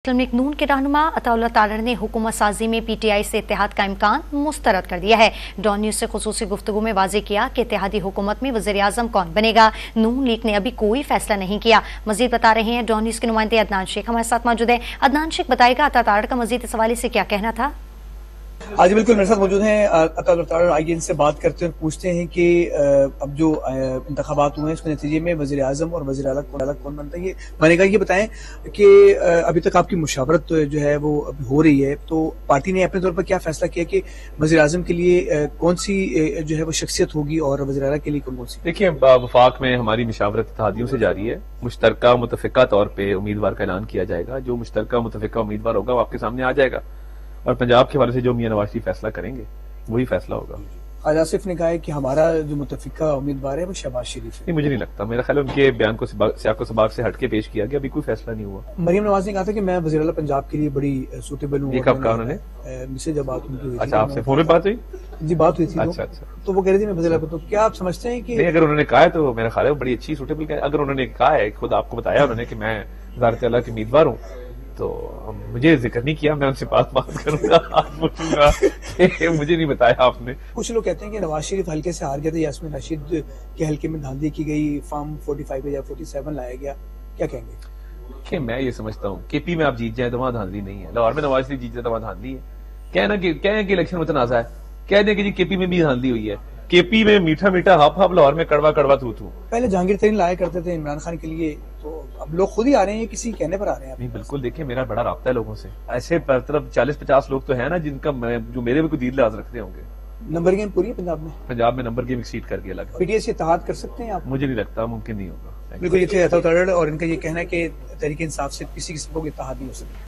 Islamic नून के रहनुमा अताउल्लाह तालर ने हुकूमत साजी में पीटीआई से इत्तेहाद का इम्कान मुस्तरद कर दिया है। डॉन न्यूज से खुसूसी गुफ्तगू में वाज़ेह किया कि इत्तेहादी हुकूमत में वज़ीर आज़म कौन बनेगा, नून लीग ने अभी कोई फैसला नहीं किया। मजीद बता रहे हैं डॉन न्यूज के नुमाइंदे अदनान शेख हमारे साथ मौजूद है। अदनान शेख बताएगा अता तालर का मजीद इस हवाले से क्या कहना था। आज बिल्कुल मेरे साथ मौजूद हैं अताउल्लाह तालर। आइए इनसे बात करते हैं, पूछते हैं कि अब जो इंतखाबात हुए हैं उसके नतीजे में वज़ीर आज़म और वज़ीर आला कौन बनता है, ये बनेगा। ये बताएं कि अभी तक आपकी मुशावरत जो है वो अभी हो रही है, तो पार्टी ने अपने तौर पर क्या फैसला किया कि वज़ीर आज़म के लिए कौन सी जो है वो शख्सियत होगी और वज़ीर आला के लिए कौन सी? देखिए, वफाक में हमारी मुशावरत इत्तेहादियों से जारी है। मुश्तरका मुतफ़िका तौर पर उम्मीदवार का ऐलान किया जाएगा। जो मुश्तरका मुतफ़िका उम्मीदवार होगा वो आपके सामने आ जाएगा और पंजाब के हवाले से जो मियां नवाज शरीफ फैसला करेंगे वही फैसला होगा। ख्वाजा आसिफ ने कहा है कि हमारा जो मुतफ़िका उम्मीदवार है वो शहबाज शरीफ है। नहीं, मुझे नहीं लगता। मेरा ख्याल है उनके बयान को सियाको सबाक से हटके पेश किया गया, अभी कोई फैसला नहीं हुआ। मरियम नवाज ने कहा था कि मैं वज़ीर आला पंजाब के लिए बड़ी सूटेबल हूँ। ये कब कहा उन्होंने? मुझसे जब बात उनकी हुई थी। अच्छा, आपसे फोन पे बात हुई? जी, बात हुई थी। अच्छा। तो वो कह रही थी मैं वज़ीर आला। तो क्या आप समझते हैं कि नहीं, अगर उन्होंने कहा है तो मेरा ख्याल है बड़ी अच्छी सूटेबल। अगर उन्होंने कहा है, खुद आपको बताया उन्होंने कि मैं वज़ारत आला के उम्मीदवार हूँ, तो मुझे जिक्र नहीं किया। मैं उनसे बात करूंगा, पूछूंगा। मुझे नहीं बताया आपने। कुछ लोग कहते हैं कि नवाज शरीफ हल्के से हार गया था, यास्मीन राशिद के हल्के में धांधली की गई, फॉर्म 45 या 47 लाया गया, क्या कहेंगे? कि मैं ये समझता हूँ केपी में आप जीत जाए तो वहां धांधली नहीं है, लाहौर में नवाज शरीफ जीत जाए तो वहां धांधली है। कहना कि इलेक्शन मुतनाज़ा है, कह दें कि जी केपी में भी धांधली हुई है। केपी में मीठा मीठा हाफ हाफ, लाहौर में कड़वा कड़वा थू थू। पहले जहांगीर तरीन लाया करते थे इमरान खान के लिए, तो अब लोग खुद ही आ रहे हैं, किसी कहने पर आ रहे हैं? नहीं, बिल्कुल। देखिए, मेरा बड़ा राब्ता है लोगों से। ऐसे मतलब 40-50 लोग तो है ना जिनका जो मेरे भी कोई दीद लिहाज रखते होंगे। नंबर गेम पूरी है पंजाब में नंबर गेम एक्सीड कर गया लगा। पीटीआई से इत्तेहाद कर सकते हैं आप? मुझे नहीं लगता, मुमकिन नहीं होगा। बिल्कुल, ये थे अताउल्लाह तालर और इनका ये कहना है कि तहरीक इंसाफ से किसी किस्म को इत्तेहाद नहीं हो सकता।